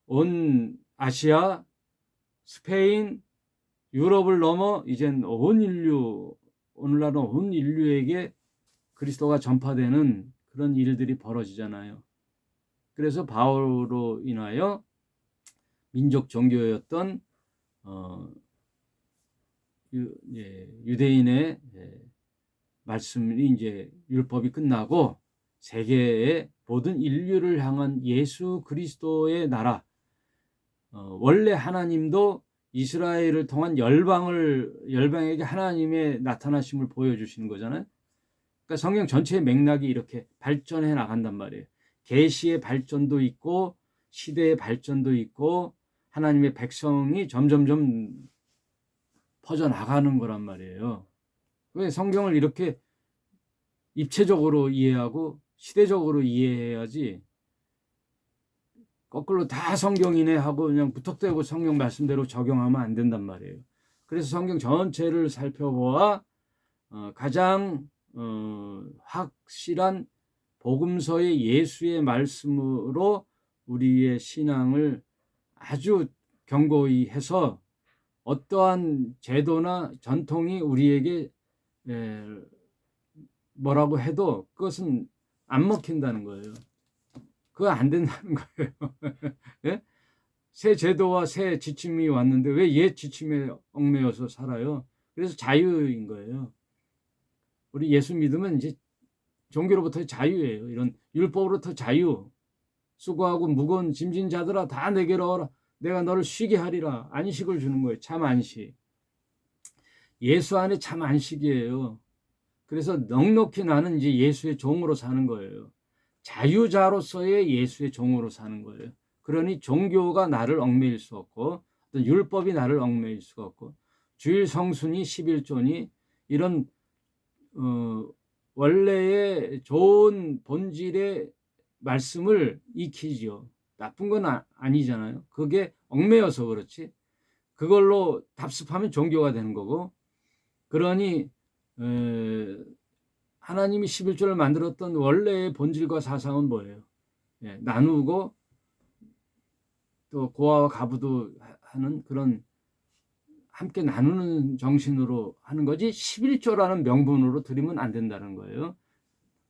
온 아시아, 스페인, 유럽을 넘어 이젠 오늘날은 온 인류에게 그리스도가 전파되는 그런 일들이 벌어지잖아요. 그래서 바울로 인하여 민족 종교였던 유대인의 말씀이 이제 율법이 끝나고 세계의 모든 인류를 향한 예수 그리스도의 나라, 원래 하나님도 이스라엘을 통한 열방에게 하나님의 나타나심을 보여주시는 거잖아요. 그러니까 성경 전체의 맥락이 이렇게 발전해 나간단 말이에요. 계시의 발전도 있고 시대의 발전도 있고 하나님의 백성이 점점점 퍼져나가는 거란 말이에요. 왜 성경을 이렇게 입체적으로 이해하고 시대적으로 이해해야지, 거꾸로 다 성경이네 하고 그냥 무턱대고 성경 말씀대로 적용하면 안 된단 말이에요. 그래서 성경 전체를 살펴보아 가장 확실한 복음서의 예수의 말씀으로 우리의 신앙을 아주 견고히 해서 어떠한 제도나 전통이 우리에게 뭐라고 해도 그것은 안 먹힌다는 거예요. 그거 안 된다는 거예요. 예? 새 제도와 새 지침이 왔는데 왜 옛 지침에 얽매여서 살아요? 그래서 자유인 거예요. 우리 예수 믿으면 이제 종교로부터 자유예요. 이런 율법으로부터 자유. 수고하고 무거운 짐진 자들아 다 내게로 오라. 내가 너를 쉬게 하리라. 안식을 주는 거예요. 참 안식. 예수 안에 참 안식이에요. 그래서 넉넉히 나는 이제 예수의 종으로 사는 거예요. 자유자로서의 예수의 종으로 사는 거예요. 그러니 종교가 나를 얽매일 수 없고, 어떤 율법이 나를 얽매일 수가 없고, 주일 성수니 11조니 이런 원래의 좋은 본질의 말씀을 익히지요. 나쁜 건 아니잖아요. 그게 얽매여서 그렇지. 그걸로 답습하면 종교가 되는 거고. 그러니 하나님이 11조를 만들었던 원래의 본질과 사상은 뭐예요? 나누고 또 고아와 가부도 하는 그런 함께 나누는 정신으로 하는 거지 11조라는 명분으로 드리면 안 된다는 거예요.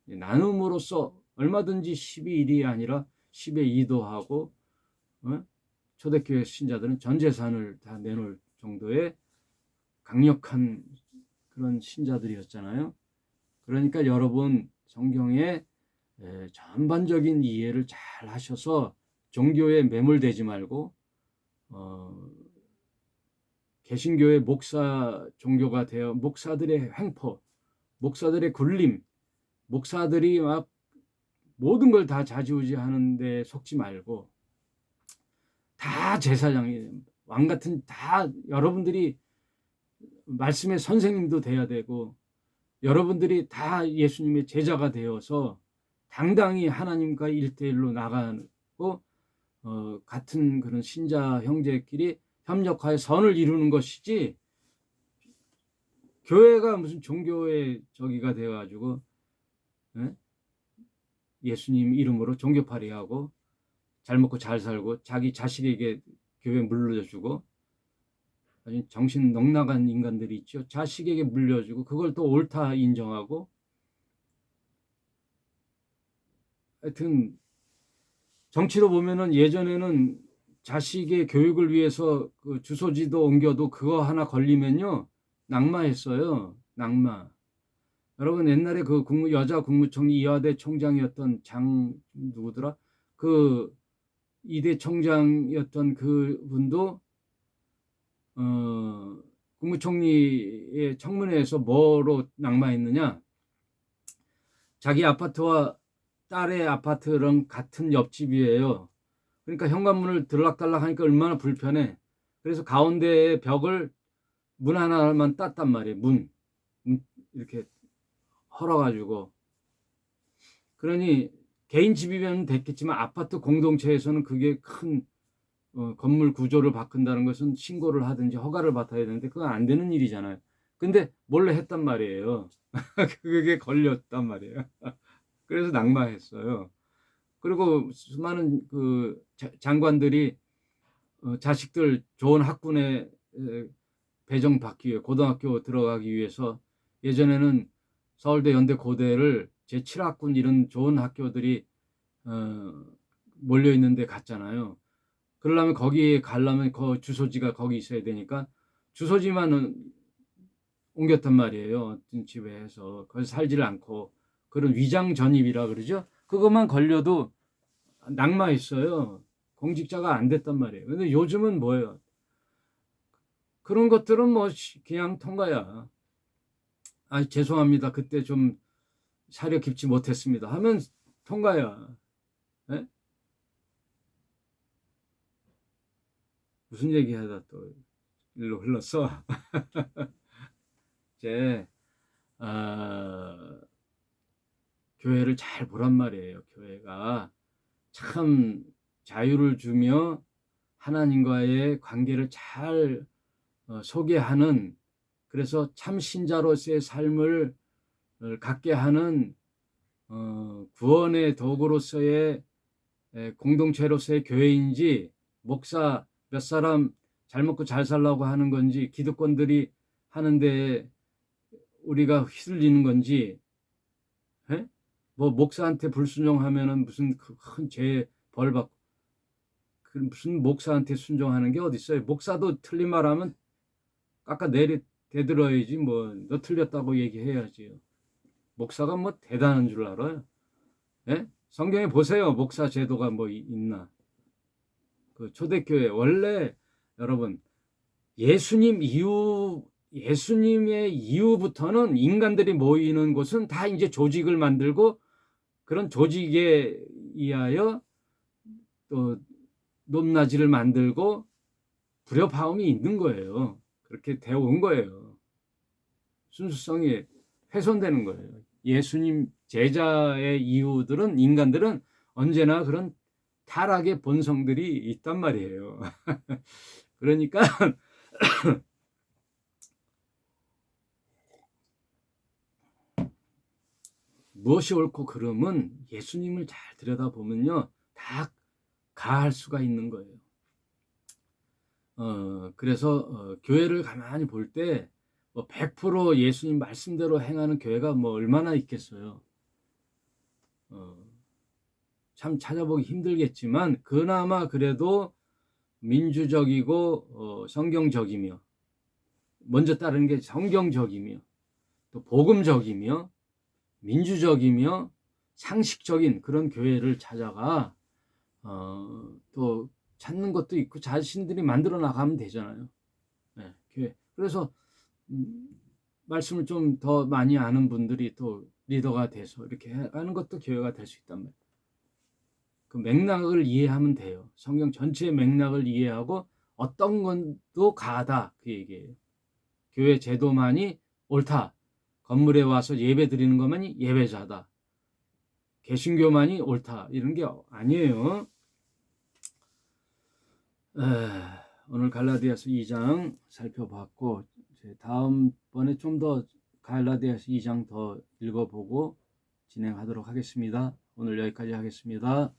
나눔으로써 얼마든지 10의 1이 아니라 10의 2도 하고, 초대교회 신자들은 전 재산을 다 내놓을 정도의 강력한 그런 신자들이었잖아요. 그러니까 여러분 성경의 전반적인 이해를 잘 하셔서 종교에 매몰되지 말고 개신교의 목사 종교가 되어 목사들의 횡포, 목사들의 굴림, 목사들이 막 모든 걸 다 좌지우지하는 데 속지 말고 다 제사장이 왕 같은 다 여러분들이 말씀의 선생님도 돼야 되고 여러분들이 다 예수님의 제자가 되어서 당당히 하나님과 1대1로 나가고 같은 그런 신자 형제끼리 협력하여 선을 이루는 것이지, 교회가 무슨 종교의 저기가 되어가지고 예수님 이름으로 종교팔이하고 잘 먹고 잘 살고 자기 자식에게 교회 물려주고 아주 정신 넉나간 인간들이 있죠. 자식에게 물려주고 그걸 또 옳다 인정하고, 하여튼 정치로 보면은 예전에는 자식의 교육을 위해서 그 주소지도 옮겨도 그거 하나 걸리면요 낙마했어요. 낙마. 여러분 옛날에 그 여자 국무총리 이화대 총장이었던 장 누구더라? 그 이대 총장이었던 그 분도 국무총리의 청문회에서 뭐로 낙마했느냐? 자기 아파트와 딸의 아파트랑 같은 옆집이에요. 그러니까 현관문을 들락달락 하니까 얼마나 불편해. 그래서 가운데에 벽을 문 하나만 땄단 말이에요. 문 이렇게 헐어가지고. 그러니 개인 집이면 됐겠지만 아파트 공동체에서는 그게 큰 건물 구조를 바꾼다는 것은 신고를 하든지 허가를 받아야 되는데 그건 안 되는 일이잖아요. 근데 몰래 했단 말이에요. 그게 걸렸단 말이에요. 그래서 낙마했어요. 그리고 수많은 그 장관들이 자식들 좋은 학군에 배정받기 위해 고등학교 들어가기 위해서 예전에는 서울대 연대 고대를 제7학군 이런 좋은 학교들이 몰려 있는데 갔잖아요. 그러려면 거기에 가려면 그 주소지가 거기 있어야 되니까 주소지만 옮겼단 말이에요. 집에 해서 거기 살지를 않고 그런 위장 전입이라 그러죠. 그것만 걸려도 낙마했어요. 공직자가 안 됐단 말이에요. 근데 요즘은 뭐예요? 그런 것들은 뭐 그냥 통과야. 아, 죄송합니다. 그때 좀 사려 깊지 못했습니다. 하면 통과야. 네? 무슨 얘기하다 또 일로 흘렀어? 이제 교회를 잘 보란 말이에요. 교회가 참 자유를 주며 하나님과의 관계를 잘 소개하는, 그래서 참 신자로서의 삶을 갖게 하는 구원의 도구로서의 공동체로서의 교회인지, 목사 몇 사람 잘 먹고 잘 살라고 하는 건지, 기득권들이 하는데 우리가 휘둘리는 건지, 에? 뭐 목사한테 불순종하면은 무슨 큰 죄 벌 받고, 무슨 목사한테 순종하는 게 어디 있어요? 목사도 틀린 말하면 깎아 대들어야지. 뭐 너 틀렸다고 얘기해야지요. 목사가 뭐 대단한 줄 알아요? 예? 성경에 보세요. 목사 제도가 뭐 있나? 그 초대교회 원래 여러분 예수님의 이후부터는 인간들이 모이는 곳은 다 이제 조직을 만들고, 그런 조직에 의하여 또 높낮이를 만들고 불협화음이 있는 거예요. 그렇게 되어 온 거예요. 순수성이 훼손되는 거예요. 예수님 제자의 이후들은, 인간들은 언제나 그런 타락의 본성들이 있단 말이에요. 그러니까 무엇이 옳고 그름은 예수님을 잘 들여다보면요 다 가할 수가 있는 거예요. 그래서 교회를 가만히 볼 때 뭐 100% 예수님 말씀대로 행하는 교회가 뭐 얼마나 있겠어요. 참 찾아보기 힘들겠지만 그나마 그래도 민주적이고 성경적이며, 먼저 따르는 게 성경적이며 또 복음적이며 민주적이며 상식적인 그런 교회를 찾아가 또 찾는 것도 있고 자신들이 만들어 나가면 되잖아요. 네, 교회. 그래서 말씀을 좀 더 많이 아는 분들이 또 리더가 돼서 이렇게 하는 것도 교회가 될 수 있단 말이에요. 그 맥락을 이해하면 돼요. 성경 전체의 맥락을 이해하고 어떤 것도 가하다 그 얘기예요. 교회 제도만이 옳다. 건물에 와서 예배 드리는 것만이 예배자다. 개신교만이 옳다. 이런 게 아니에요. 오늘 갈라디아서 2장 살펴봤고, 다음번에 좀 더 갈라디아서 2장 더 읽어보고 진행하도록 하겠습니다. 오늘 여기까지 하겠습니다.